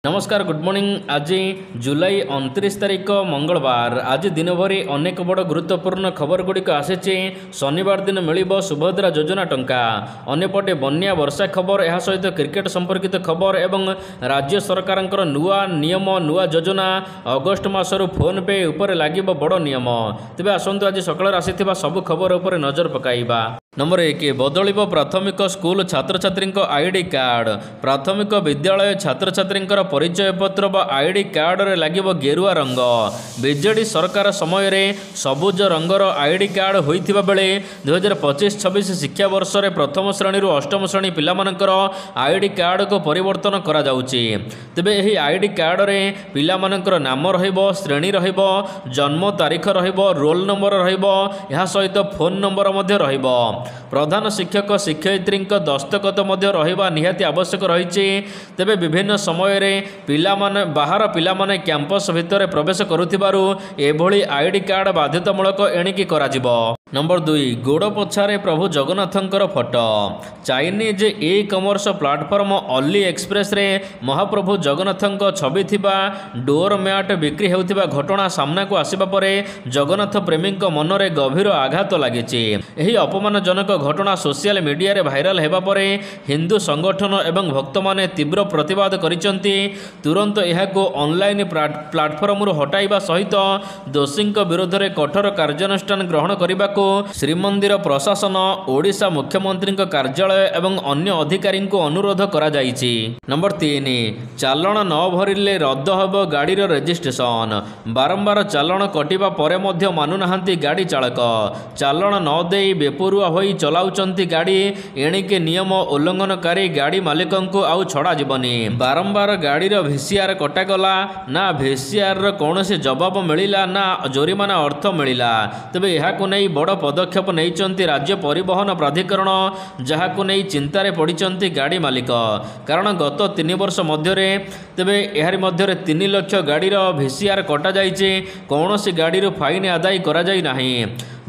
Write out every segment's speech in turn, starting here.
नमस्कार good morning. आज जुलाई 29 तारिख मंगलवार। आज दिन भरी अनेक बड़ गुरुत्वपूर्ण खबर गुड़िक आसी। शनिवार दिन मिल सुभद्रा योजना टंका, अन्यपटे बन्या वर्षा खबर, यह सहित क्रिकेट संपर्कित खबर एवं राज्य सरकार नुआ नियम नुआ योजना अगस्ट मासरू फोन पे उपर लगे बड़ नियम। तेज आसतु आज सकाल आसी सबु खबर उपर नजर पकाइबा। नंबर 1 बदल प्राथमिक स्कूल छात्र छात्री आईडी कार्ड। प्राथमिक विद्यालय छात्र छात्री परिचय पत्र आईडी कार्ड रे लगे गेरुआ रंग। बीजेडी सरकार समय रे सबुज रंगर आईडी कार्ड होइथिबा बेले 2025-26 शिक्षा वर्ष रे प्रथम श्रेणी रु अष्टम श्रेणी पिलामानकर आईडी कार्ड को परिवर्तन करा जाउची। तेबे एही आईडी कार्ड रे पिलामानकर नाम रहिबो, श्रेणी रहिबो, जन्म तारीख रहिबो, रोल नंबर रहिबो, यह सहित फोन नंबर मध्य रहिबो। प्रधान शिक्षक शिक्षयित्री दस्तखत मध्य रहिबा निहाती आवश्यक रही। तेबे विभिन्न समय रे पिलामाने बाहर पिलामाने कैंपस भितर प्रवेश करुथिबारु एभली आईडी कार्ड बाध्यतामूलक एणिकी कराजिबो। नंबर 2 गोड़ पछारे प्रभु जगन्नाथंकर photo. Chinese e commerce platform AliExpress रे महाप्रभु जगन्नाथंक छवि थिबा डोर मैट बिक्री हेउथिबा घटना सामना को आसिबा परे जगन्नाथ प्रेमी मनरे गभीर आघात लागिछि। एही अपमानजनक घटना सोशल मीडिया रे भाइराल हेबा परे हिंदू संगठन एवं भक्त माने तीव्र प्रतिवाद करिसंती। तुरंत एहाको ऑनलाइन प्लाटफर्म रु हटाइबा सहित दोषी विरोध में कठोर कार्यानुष्ठान ग्रहण करने श्रीमंदिर प्रशासन, ओडिशा मुख्यमंत्री कार्यालय एवं अन्य अधिकारी को अनुरोध करा जाइछि। नंबर 3 चालाण न भरिले रद्द हेब गाड़ीर रेजिस्ट्रेशन। बारंबार चालाण कटिबा परे मध्य मानुनाहांती गाड़ी चालक। चालाण न देई बेपरुआ होई चलाउचंती गाड़ी, एणिके नियम उल्लंघनकारी गाड़ी मालिकंकु आउ छड़ा जीवनी। बारंबार गाड़ीर भिसीआर कटागला ना भिसीआर कौनसी जवाब मिलिला ना जोरिमाना अर्थ मिलिला। तेबे एहाकु नै बड़ पदक्षेप नैचंती राज्य परिवहन प्राधिकरण, जहाकु नै चिंतारे पड़िचंती गाड़ी मालिक। कारण गत 3 वर्ष मध्यरे तेबे एहारी मध्यरे 3 लाख गाड़ीर भिसीआर कटा जाइछे, कौनसी गाड़ीर फाइन आदाय करा जाई नाही।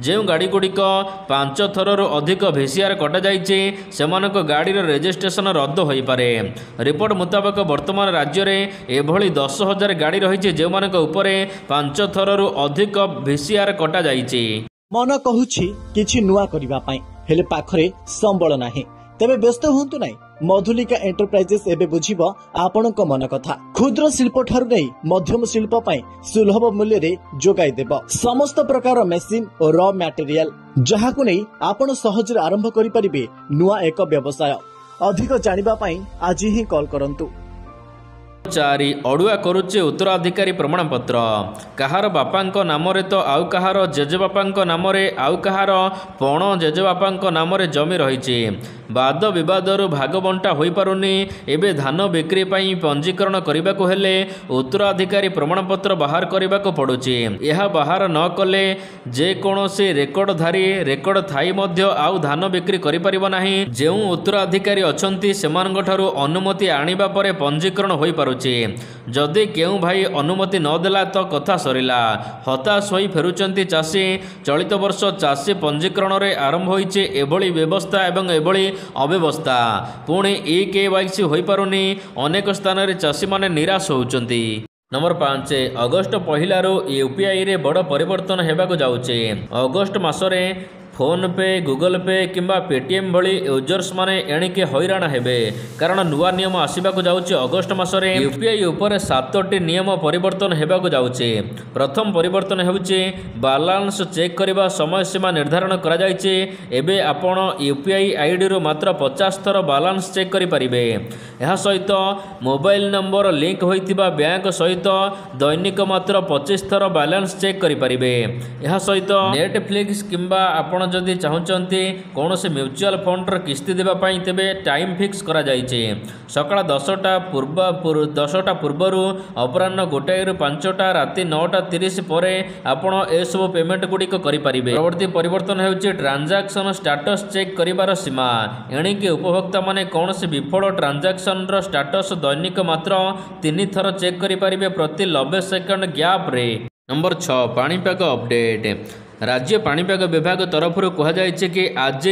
जो गाड़ी गुड़िक 5 थरु अधिक भिसीआर कटा जाइछे सेमानक गाड़ीर रेजिस्ट्रेशन रद्द होई पारे। रिपोर्ट मुताबक वर्तमान राज्य में एभली 10,000 गाड़ी रही जो मानक उपरे 5 थरु अधिक भिसीआर कटा जाइछे। मन कहूछि किछि नुआ करिबा पई, हेले पाखरे संबल नाही। तेबे व्यस्त हुंतु नाही। मधुलिका एंटरप्राइजेस एबे बुझिबो आपणक मन कथा। क्षुद्र शिल्प ठारु नै मध्यम शिल्प पई सुलभ मूल्य रे जोगाई देबो समस्त प्रकार मेसिन और रॉ मटेरियल, जहाकु नै आपण सहज रे आरंभ करि परिबे नुआ एक व्यवसाय। अधिक जानिबा पई आज ही कॉल करंतु। 4 अड़ुआ करुचे उत्तराधिकारी प्रमाणपत्र। कहार बापांक नामरे तो आउ कहार जेजेबापांक नामरे आउ कहार पण जेजेबापांक नामरे जमी रही। वाद विवादर भाग बंटा होई पारुनी। एबे धान बिक्री पई पंजीकरण करबाको हेले उत्तराधिकारी प्रमाणपत्र बाहर करबाको पड़ुची। यह बाहर न कले जे कोनोसी रेकर्डधारी रेकर्ड थाई मध्य आउ धान बिक्री करि परिबो नाही। जेउ उत्तराधिकारी अछंती सेमानक ठारू अनुमति आनिबा परे पंजीकरण होई पारुची। जदि केउ भाई अनुमति न देला तो कथा सरिला। हताश होई फेरुचंती चाषी। चलित वर्ष चाषी पंजीकरण रे आरंभ होईचे एभली व्यवस्था एवं एभली अव्यवस्था। पुणी KYC होई पारुनी। अनेक स्थान रे चाषी माने निराश होउचंती। नंबर 5 अगस्ट पहिलारू यूपीआई रे बड़ परिवर्तन हेबाको जाउचे। अगस्ट मासरे फोन पे, गूगल पे किंबा पेटीएम भली यूजर्स माने एणिके हैरान हेबे। कारण नुआ नियम आसिबाको जाउचे अगस्ट मासरे। यूपीआई ऊपर 7टी नियम परिवर्तन हेबाको जाउचे। प्रथम परिवर्तन हेउचे बैलेंस चेक करबा समय सीमा निर्धारण करा जाइचे। एबे आपण यूपीआई आईडी रो मात्र 50 थर बैलेंस चेक करि परिबे। यह सहित मोबाइल नंबर लिंक होइतिबा बैंक सहित दैनिक मात्र 25 थर बैलेंस चेक करि परिबे। यह सहित नेटफ्लिक्स किंबा आपण जदि चाहूचंती कौन से म्यूचुअल फंड र किस्ती देबा पई तेबे टाइम फिक्स करा जाइछे। सकाळ 10टा पूर्वरु अपराह्न 1 रु 5टा राति 9:30 परे आपण ए सब पेमेंट गुडिक करि परिबे। परवर्ती परिवर्तन हेउचे ट्रांजैक्शन स्टेटस चेक करिवार सीमा। एणिके उपभोक्ता माने कौन से विफल ट्रांजैक्शन र स्टेटस दैनिक मात्र 3 थर चेक करि परिबे प्रति 90 सेकंड गैप रे। नंबर 6 पाणीपाग अपडेट। राज्य पाणीपाग विभाग तरफ कहुଯାଇଛି कि आज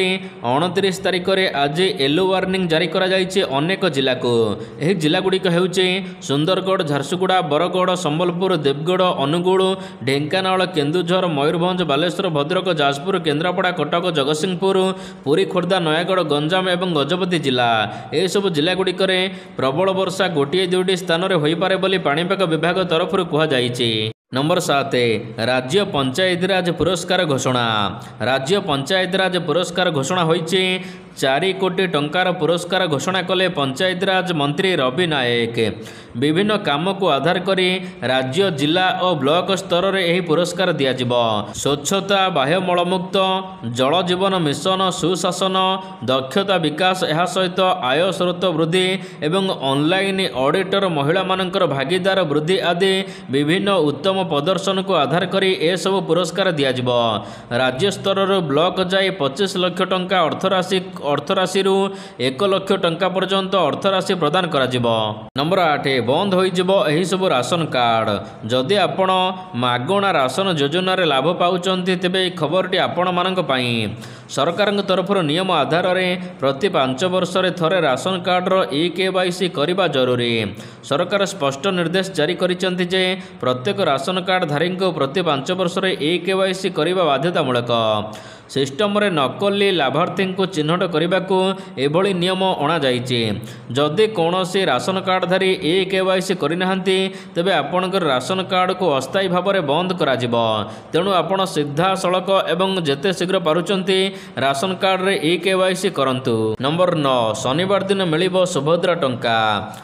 29 तारिख में आज येलो वार्निंग जारी करा जायछि अनेक जिला को। यह जिलागुड़िक हेउछि सुंदरगढ़, झारसुगुड़ा, बरगढ़, संबलपुर, देवगढ़, अनुगुल, ढेंकानाल, केन्दुझर, मयूरभंज, बालेश्वर, भद्रक, जाजपुर, केन्द्रापड़ा, कटक, जगतसिंहपुर, पुरी, खोर्धा, नयागढ़, गंजाम एवं गजपति जिला। यह सब जिलागुड़िक प्रबल वर्षा गोटे दुईटी स्थान में होइपारे बोली पाणीपाग विभाग तरफ कहुଯାଇଛି। नंबर 7 राज्य पंचायतीराज पुरस्कार घोषणा। राज्य पंचायतीराज पुरस्कार घोषणा होइछि 4 कोटी टंकार पुरस्कार घोषणा कले पंचायतीराज मंत्री रवि नायक। विभिन्न काम को आधार करी राज्य, जिला और ब्लॉक स्तर में यह पुरस्कार दियाजिबो। स्वच्छता, बाह्यमलमुक्त, जल जीवन मिशन, सुशासन, दक्षता विकास, यह सहित आय स्रोत वृद्धि एवं ऑनलाइन ऑडिटर, महिला मानकर भागीदार वृद्धि आदि विभिन्न उत्तम प्रदर्शन को आधार करी ए सब पुरस्कार दियाजिबो। राज्य स्तर ब्लॉक जाए 25 लाख टंका अर्थराशि 1 लाख टंका पर्यंत अर्थराशि प्रदान करा जिवो। नंबर 8 बंद होइजिबो एही सब राशन कार्ड। जदि आपण मागणा राशन योजना रे लाभ पाउचंती तेबे ए खबरटी आपण मानक पई। सरकार तरफ नियम आधार में प्रति 5 वर्ष रे थरे राशन कार्ड रो KYC करिबा जरूरी। सरकार स्पष्ट निर्देश जारी करिसेंती जे प्रत्येक राशन कार्ड धारी को प्रति 5 वर्ष रे KYC करिबा बाध्यतामूलक। सिस्टम रे नकली लाभार्थी को चिन्हट करने को एभली नियम अणा जाइछि। जदि कौनसी राशन कार्डधारी KYC करना तेबे आपणकर राशन कार्ड को अस्थायी भाव में बंद करा जिवो। तेणु आपण सीधा सड़क एवं जेते शीघ्र पारुचंती राशन कार्ड रे KYC करंतु। नंबर 9 शनिवार दिन मिलिबो सुभद्रा टंका।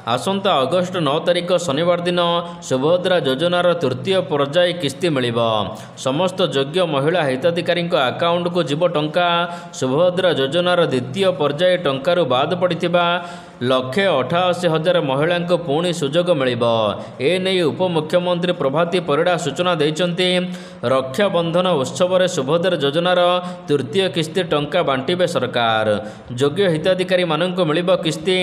आसंता अगस्ट 9 तारिख शनिवार दिन सुभद्रा योजनार तृतीय पर्याय किस्ती मिलिबो। समस्त योग्य महिला हिताधिकारी अकाउंट को जीव टंका। सुभद्रा योजनार द्वितीय पर्याय टंकारु बाद पड़िथिबा 1,88,000 महिला को पुणी सुजोग मिलिबो। एने उपमुख्यमंत्री प्रभाती परिड़ा सूचना देइचंती। रक्षाबंधन उत्सव रे सुभद्रा योजनार तृतीय किस्ती टंका बांटिबे सरकार। योग्य हिताधिकारी माननको मिलिबो किस्ती।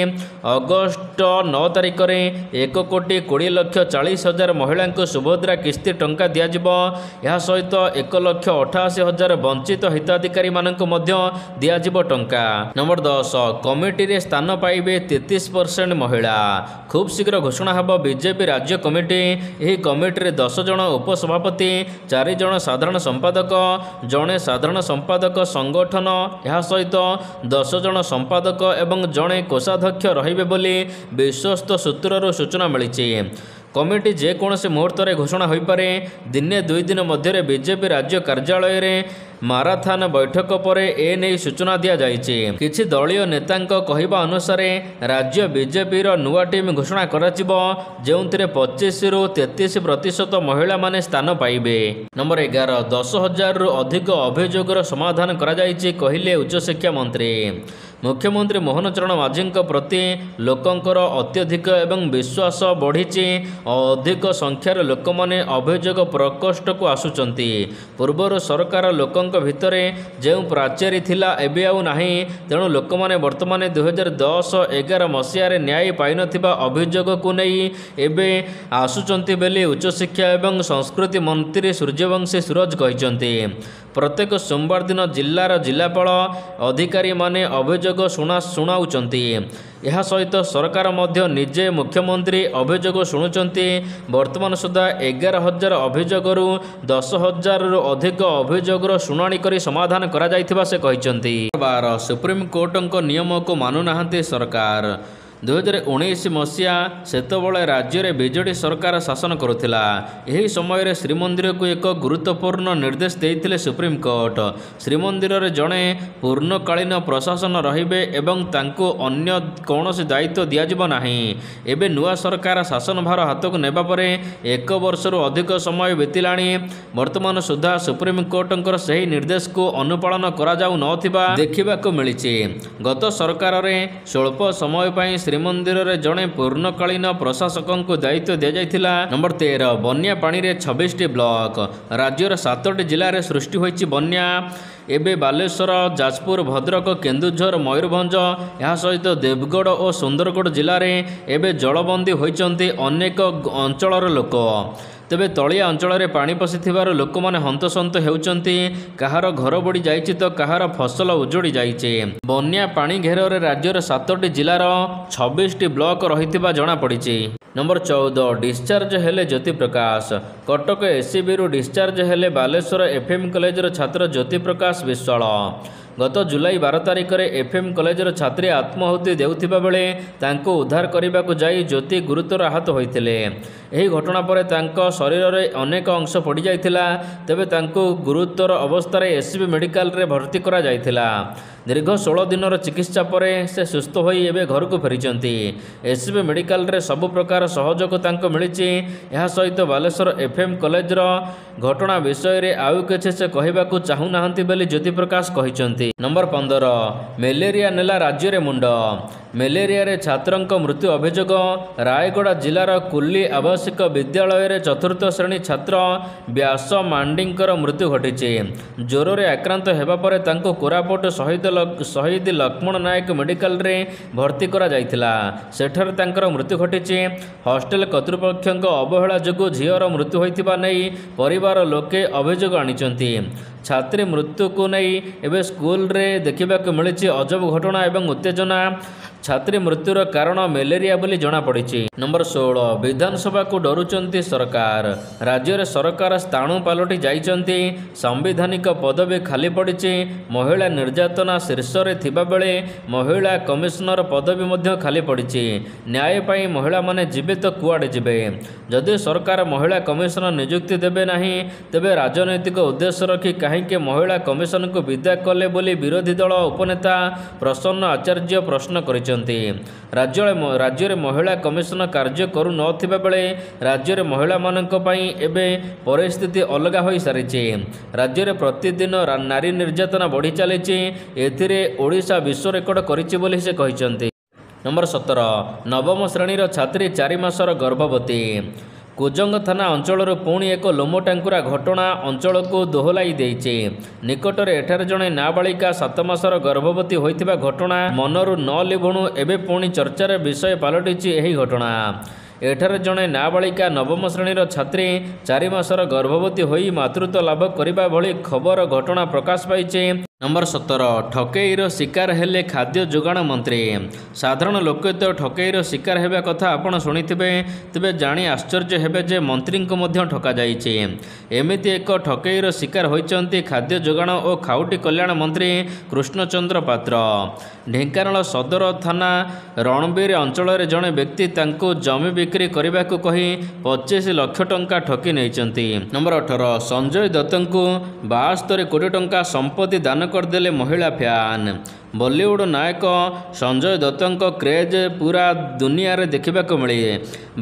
अगस्ट 9 तारिख रे 1,20,40,000 महिला को सुभद्रा किस्ती टंका दियाजिबो। यह सहित 1,88,000 वंचित हिताधिकारी माननको मध्य दियाजिबो टंका। नंबर 10 कमिटी रे स्थान पाइबे 33% महिला। खूब शीघ्र घोषणा हब बीजेपी राज्य कमिटी। यही कमिटी रे 10 जन उपसभापति, 4 जन साधारण संपादक, जड़े साधारण संपादक संगठन, यह सहित 10 जन संपादक एवं जड़े कोषाध्यक्ष रहिबे बोली विश्वस्त सूत्रରୁ सूचना मिली। कमिटी जेकोसी मुहूर्त में घोषणा हो पारे। दिने 2 दिन मध्य बीजेपी राज्य कार्यालय रे माराथन बैठक पर एने सूचना दि जाइछि। किछि दलीय नेतांक कहवा अनुसार राज्य बीजेपी रो नुआ टीम घोषणा कराजिबो जेउंथिरे 25 रु 33% महिला माने स्थान पाइबे। नंबर 11 10,000 रु अधिक अभियोगର समाधान करा जाइछि कहिले उच्च शिक्षा मंत्री। मुख्यमंत्री मोहन चरण माझी प्रति लोकंकर अत्यधिक एवं विश्वास बढ़ी। अधिक संख्यार लोक मैंने अभियोग प्रकोष्ठ को आसुचंती। पूर्वर सरकार लोकंक भितरे जो प्राचारी थिला एबे आउ नाही। तेणु लोक मैंने वर्तमान 2010-11 मसीह न्याय पाई नथिबा अभियोग को नहीं एबे आसुचंती बेली उच्च शिक्षा एवं संस्कृति मंत्री सूर्यवंशी सूरज कहते। प्रत्येक सोमवार दिन जिलार जिलापाल अधिकारी माने अभियोग शुणाउचंती। यह सहित सरकार मध्य निजे मुख्यमंत्री अभियोग शुणुचंती। वर्तमान सुधा 11,000 अभियोगरू 10,000 रु अधिक अभियोगर शुणाणी करी समाधान करा जाइथिबा से कहिसंती। 12 सुप्रीम कोर्टक नियम को मानु नाहंती सरकार। 2019 मसीहा सेतबले राज्य में बीजेडी सरकार शासन करुथिला। यही समय रे श्रीमंदिर को एक गुरुत्वपूर्ण निर्देश देइथिले सुप्रीम कोर्ट। श्रीमंदिर रे जड़े पूर्णकालीन प्रशासन रहिबे एवं तांको अन्य कौनसी दायित्व दियाजिबो नाही। एबे नुआ सरकार शासन भार हाथ को नेबा परे 1 वर्षरू अधिक समय बीतिलाणी। वर्तमान सुधा सुप्रीम कोर्टंकर सही निर्देश को अनुपालन करा जाउ नथिबा देखिबाको मिलिछि। गत सरकार रे स्वल्प समय पई श्रीमंदिर में जड़े पूर्णकालीन प्रशासक को दायित्व दि जाइथिला। नंबर 13 बन्या पानी रे 26टी ब्लॉक। राज्यर 7टी जिले में सृष्टि होइछि बन्या। एबे बालेश्वर, जाजपुर, भद्रक, केन्दुझर, मयूरभंज यह सहित देवगढ़ और सुंदरगढ़ जिले में एबे जलबंदी होइचंती अनेक अंचलर लोक। ତେବେ ତଳିଆ ଅଞ୍ଚଳରେ ପାଣି ପଶିଥିବାରୁ ଲୋକମାନେ ହନ୍ତସନ୍ତ ହେଉଛନ୍ତି। କାହାର ଘର ବୁଡ଼ି ଯାଇଛି ତ କାହାର ଫସଲ ଉଜୁଡ଼ି ଯାଇଛି। ବନ୍ୟା ପାଣି ଘେରରେ ରାଜ୍ୟର 7ଟି ଜିଲ୍ଲାର 26ଟି ବ୍ଲକ ରହିଥିବା ଜଣାପଡ଼ିଛି। ନମ୍ବର 14 ଡିସଚାର୍ଜ ହେଲେ ଜ୍ୟୋତିପ୍ରକାଶ। କଟକ ଏସ୍ସିବିରୁ ଡିସଚାର୍ଜ ହେଲେ ବାଲେଶ୍ୱର ଏଫ୍ଏମ୍ କଲେଜର ଛାତ୍ର ଜ୍ୟୋତିପ୍ରକାଶ ବିଶ୍ୱାଳ। ଗତ ଜୁଲାଇ 12 ତାରିଖରେ ଏଫ୍ଏମ୍ କଲେଜର ଛାତ୍ରୀ ଆତ୍ମାହୁତି ଦେଉଥିବା ବେଳେ ତାଙ୍କୁ ଉଦ୍ଧାର କରିବାକୁ ଯାଇ ଜ୍ୟୋତି ଗୁରୁତର ଆହତ ହୋଇଥିଲେ। ଏହି ଘଟଣା ପରେ ତାଙ୍କ ଶରୀରରେ ଅନେକ ଅଂଶ ପଡ଼ିଯାଇଥିଲା। ତେବେ ତାଙ୍କୁ ଗୁରୁତର ଅବସ୍ଥାରେ ଏସ୍ସିବି ମେଡିକାଲରେ ଭର୍ତ୍ତି କରାଯାଇଥିଲା। ଦୀର୍ଘ 16 ଦିନର ଚିକିତ୍ସା ପରେ ସେ ସୁସ୍ଥ ହୋଇ ଏବେ ଘରକୁ ଫେରିଛନ୍ତି। ଏସ୍ସିବି ମେଡିକାଲରେ ସବୁ ପ୍ରକାର ସହଯୋଗ ତାଙ୍କୁ ମିଳିଛି। ଏହା ସହିତ ବାଲେଶ୍ୱର ଏଫ୍ଏମ୍ କଲେଜର ଘଟଣା ବିଷୟରେ ଆଉ କିଛି ସେ କହିବାକୁ ଚାହୁଁନାହାନ୍ତି ବୋଲି ଜ୍ୟୋତିପ୍ରକାଶ କହିଛନ୍ତି। ନମ୍ବର 15 ମ୍ୟାଲେରିଆ ନେଲା ରାଜ୍ୟରେ ମୁଣ୍ଡ। ମ୍ୟାଲେରିଆରେ ଛାତ୍ରଙ୍କ ମୃତ୍ୟୁ ଅଭିଯୋଗ। ରାୟଗଡ଼ା ଜିଲ୍ଲାର କୁଲି ଆବାସିକ ବିଦ୍ୟାଳୟରେ 4ର୍ଥ ଶ୍ରେଣୀ ଛାତ୍ର ବ୍ୟାସ ମାଣ୍ଡିଙ୍କର ମୃତ୍ୟୁ ଘଟିଛି। ଜ୍ୱରରେ ଆକ୍ରାନ୍ତ ହେବା ପରେ ତାଙ୍କୁ କୋରାପୁଟ ଶହୀଦ ଲକ୍ଷ୍ମଣ ନାୟକ ମେଡିକାଲରେ ଭର୍ତ୍ତି କରାଯାଇଥିଲା। ସେଠାରେ ତାଙ୍କର ମୃତ୍ୟୁ ଘଟିଛି। ହଷ୍ଟେଲ କର୍ତ୍ତୃପକ୍ଷଙ୍କ ଅବହେଳା ଯୋଗୁଁ ଝିଅର ମୃତ୍ୟୁ ହୋଇଥିବା ନେଇ ପରିବାର ଲୋକେ ଅଭିଯୋଗ ଆଣିଛନ୍ତି। ଛାତ୍ରୀ ମୃତ୍ୟୁକୁ ନେଇ ଏବେ ସ୍କୁଲରେ ଦେଖିବାକୁ ମିଳିଛି ଅଜବ ଘଟଣା ଏବଂ ଉତ୍ତେଜନା। ଛାତ୍ରୀ ମୃତ୍ୟୁର କାରଣ ମ୍ୟାଲେରିଆ ବୋଲି ଜଣାପଡ଼ିଛି। ନମ୍ବର 16 ବିଧାନସଭାକୁ ଡରୁଛନ୍ତି ସରକାର। ରାଜ୍ୟରେ ସରକାର ସ୍ଥାଣୁ ପାଲଟି ଯାଇଛନ୍ତି। ସାମ୍ବିଧାନିକ ପଦବୀ ଖାଲି ପଡ଼ିଛି। ମହିଳା ନିର୍ଯାତନା ଶୀର୍ଷରେ ଥିବାବେଳେ ମହିଳା କମିଶନର ପଦବୀ ମଧ୍ୟ ଖାଲି ପଡ଼ିଛି। ନ୍ୟାୟ ପାଇଁ ମହିଳାମାନେ ଯିବେ ତ କୁଆଡ଼େ ଯିବେ? ଯଦି ସରକାର ମହିଳା କମିଶନର ନିଯୁକ୍ତି ଦେବେ ନାହିଁ ତେବେ ରାଜନୈତିକ ଉଦ୍ଦେଶ୍ୟ ରଖି କାହିଁକି ମହିଳା କମିଶନକୁ ବିଦା କଲେ ବୋଲି ବିରୋଧୀ ଦଳ ଉପନେତା ପ୍ରସନ୍ନ ଆଚାର୍ଯ୍ୟ ପ୍ରଶ୍ନ କରିଛନ୍ତି। ରାଜ୍ୟରେ ମହିଳା କମିଶନ କାର୍ଯ୍ୟ କରୁନଥିବା ବେଳେ ରାଜ୍ୟରେ ମହିଳାମାନଙ୍କ ପାଇଁ ଏବେ ପରିସ୍ଥିତି ଅଲଗା ହୋଇସାରିଛି। ରାଜ୍ୟରେ ପ୍ରତିଦିନ ନାରୀ ନିର୍ଯାତନା ବଢ଼ି ଚାଲିଛି। ଏଥିରେ ଓଡ଼ିଶା ବିଶ୍ୱ ରେକର୍ଡ କରିଛି ବୋଲି ସେ କହିଛନ୍ତି। ନମ୍ବର 17 ନବମ ଶ୍ରେଣୀର ଛାତ୍ରୀ 4 ମାସର ଗର୍ଭବତୀ। କୁଜଙ୍ଗ ଥାନା ଅଞ୍ଚଳରୁ ପୁଣି ଏକ ଲୋମଟାଙ୍କୁରା ଘଟଣା ଅଞ୍ଚଳକୁ ଦୋହଲାଇ ଦେଇଛି। ନିକଟରେ ଏଠାରେ ଜଣେ ନାବାଳିକା 7 ମାସର ଗର୍ଭବତୀ ହୋଇଥିବା ଘଟଣା ମନରୁ ନ ଲିଭୁଣୁ ଏବେ ପୁଣି ଚର୍ଚ୍ଚାର ବିଷୟ ପାଲଟିଛି ଏହି ଘଟଣା। ଏଠାରେ ଜଣେ ନାବାଳିକା ନବମ ଶ୍ରେଣୀର ଛାତ୍ରୀ 4 ମାସର ଗର୍ଭବତୀ ହୋଇ ମାତୃତ୍ୱ ଲାଭ କରିବା ଭଳି ଖବର ଘଟଣା ପ୍ରକାଶ ପାଇଛି। ନମ୍ବର 17 ଠକେଇର ଶିକାର ହେଲେ ଖାଦ୍ୟ ଯୋଗାଣ ମନ୍ତ୍ରୀ। ସାଧାରଣ ଲୋକେ ତ ଠକେଇର ଶିକାର ହେବା କଥା ଆପଣ ଶୁଣିଥିବେ। ତେବେ ଜାଣି ଆଶ୍ଚର୍ଯ୍ୟ ହେବେ ଯେ ମନ୍ତ୍ରୀଙ୍କୁ ମଧ୍ୟ ଠକାଯାଇଛି। ଏମିତି ଏକ ଠକେଇର ଶିକାର ହୋଇଛନ୍ତି ଖାଦ୍ୟ ଯୋଗାଣ ଓ ଖାଉଟି କଲ୍ୟାଣ ମନ୍ତ୍ରୀ କୃଷ୍ଣଚନ୍ଦ୍ର ପାତ୍ର। ଢେଙ୍କାନାଳ ସଦର ଥାନା ରଣବୀର ଅଞ୍ଚଳରେ ଜଣେ ବ୍ୟକ୍ତି ତାଙ୍କୁ ଜମି ବିକ୍ରି କରିବାକୁ କହି 25 ଲକ୍ଷ ଟଙ୍କା ଠକି ନେଇଛନ୍ତି। ନମ୍ବର 18 ସଞ୍ଜୟ ଦତ୍ତଙ୍କୁ 72 କୋଟି ଟଙ୍କା ସମ୍ପତ୍ତି ଦାନ କରିଦେଲେ ମହିଳା ଫ୍ୟାନ୍। ବଲିଉଡ୍ ନାୟକ ସଞ୍ଜୟ ଦତ୍ତଙ୍କ କ୍ରେଜ୍ ପୁରା ଦୁନିଆରେ ଦେଖିବାକୁ ମିଳେ।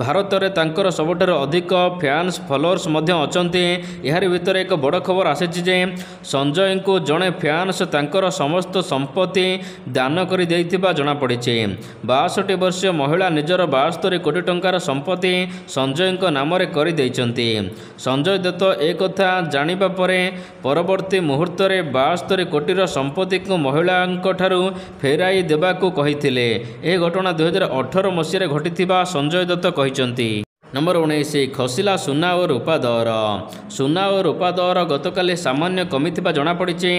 ଭାରତରେ ତାଙ୍କର ସବୁଠାରୁ ଅଧିକ ଫ୍ୟାନ୍ସ ଫଲୋଅର୍ସ ମଧ୍ୟ ଅଛନ୍ତି। ଏହାରି ଭିତରେ ଏକ ବଡ଼ ଖବର ଆସିଛି ଯେ ସଞ୍ଜୟଙ୍କୁ ଜଣେ ଫ୍ୟାନ୍ସ ତାଙ୍କର ସମସ୍ତ ସମ୍ପତ୍ତି ଦାନ କରି ଦେଇଥିବା ଜଣାପଡ଼ିଛି। 62 ବର୍ଷୀୟ ମହିଳା ନିଜର 72 କୋଟି ଟଙ୍କାର ସମ୍ପତ୍ତି ସଞ୍ଜୟଙ୍କ ନାମରେ କରିଦେଇଛନ୍ତି। ସଞ୍ଜୟ ଦତ୍ତ ଏକଥା ଜାଣିବା ପରେ ପରବର୍ତ୍ତୀ ମୁହୂର୍ତ୍ତରେ 72 କୋଟିର ସମ୍ପତ୍ତିକୁ ମହିଳାଙ୍କ ଠାରୁ ଫେରାଇ ଦେବାକୁ କହିଥିଲେ। ଏହି ଘଟଣା 2018 ମସିହାରେ ଘଟିଥିବା ସଞ୍ଜୟ ଦତ୍ତ କହିଛନ୍ତି। ନମ୍ବର 19 ଖସିଲା ସୁନା ଓ ରୂପା ଦର। ସୁନା ଓ ରୂପା ଦର ଗତକାଲି ସାମାନ୍ୟ କମିଥିବା ଜଣାପଡ଼ିଛି।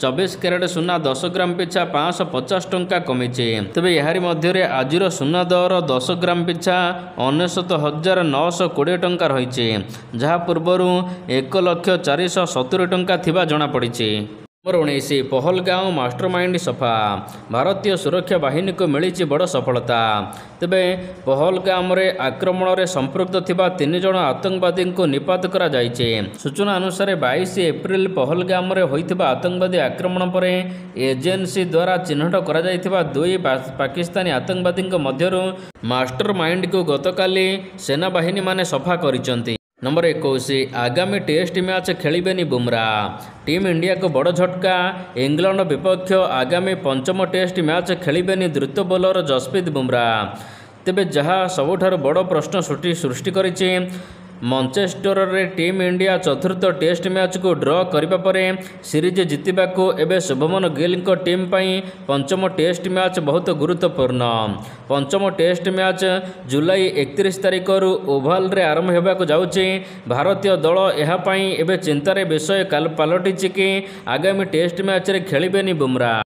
24 କ୍ୟାରେଟ ସୁନା 10 ଗ୍ରାମ ପିଛା 550 ଟଙ୍କା କମିଛି। ତେବେ ଏହାରି ମଧ୍ୟରେ ଆଜିର ସୁନା ଦର 10 ଗ୍ରାମ ପିଛା 99,920 ଟଙ୍କା ରହିଛି, ଯାହା ପୂର୍ବରୁ 1,470,000 ଟଙ୍କା ଥିବା ଜଣାପଡ଼ିଛି। ନମ୍ବର 19 ପହଲଗାଓଁ ମାଷ୍ଟରମାଇଣ୍ଡ ସଫା। ଭାରତୀୟ ସୁରକ୍ଷା ବାହିନୀକୁ ମିଳିଛି ବଡ଼ ସଫଳତା। ତେବେ ପହଲଗାମରେ ଆକ୍ରମଣରେ ସମ୍ପୃକ୍ତ ଥିବା 3 ଜଣ ଆତଙ୍କବାଦୀଙ୍କୁ ନିପାତ କରାଯାଇଛି। ସୂଚନା ଅନୁସାରେ 22 ଏପ୍ରିଲ ପହଲଗାମରେ ହୋଇଥିବା ଆତଙ୍କବାଦୀ ଆକ୍ରମଣ ପରେ ଏଜେନ୍ସି ଦ୍ୱାରା ଚିହ୍ନଟ କରାଯାଇଥିବା 2 ପାକିସ୍ତାନୀ ଆତଙ୍କବାଦୀଙ୍କ ମଧ୍ୟରୁ ମାଷ୍ଟରମାଇଣ୍ଡକୁ ଗତକାଲି ସେନାବାହିନୀମାନେ ସଫା କରିଛନ୍ତି। ନମ୍ବର 21 ଆଗାମୀ ଟେଷ୍ଟ ମ୍ୟାଚ୍ ଖେଳିବେନି ବୁମ୍ରା। ଟିମ୍ ଇଣ୍ଡିଆକୁ ବଡ଼ ଝଟକା। ଇଂଲଣ୍ଡ ବିପକ୍ଷ ଆଗାମୀ 5ମ ଟେଷ୍ଟ ମ୍ୟାଚ୍ ଖେଳିବେନି ଦ୍ରୁତ ବୋଲର ଯଶପ୍ରୀତ ବୁମ୍ରା। ତେବେ ଯାହା ସବୁଠାରୁ ବଡ଼ ପ୍ରଶ୍ନ ସୃଷ୍ଟି କରିଛି ମଞ୍ଚେଷ୍ଟରରେ ଟିମ୍ ଇଣ୍ଡିଆ ଚତୁର୍ଥ ଟେଷ୍ଟ ମ୍ୟାଚ୍କୁ ଡ୍ର କରିବା ପରେ ସିରିଜ୍ ଜିତିବାକୁ ଏବେ ଶୁଭମନ ଗିଲଙ୍କ ଟିମ୍ ପାଇଁ ପଞ୍ଚମ ଟେଷ୍ଟ ମ୍ୟାଚ୍ ବହୁତ ଗୁରୁତ୍ୱପୂର୍ଣ୍ଣ। ପଞ୍ଚମ ଟେଷ୍ଟ ମ୍ୟାଚ୍ ଜୁଲାଇ 31 ତାରିଖରୁ ଓଭାଲରେ ଆରମ୍ଭ ହେବାକୁ ଯାଉଛି। ଭାରତୀୟ ଦଳ ଏହା ପାଇଁ ଏବେ ଚିନ୍ତାର ବିଷୟ ପାଲଟିଛି କି ଆଗାମୀ ଟେଷ୍ଟ ମ୍ୟାଚ୍ରେ ଖେଳିବେନି ବୁମ୍ରା।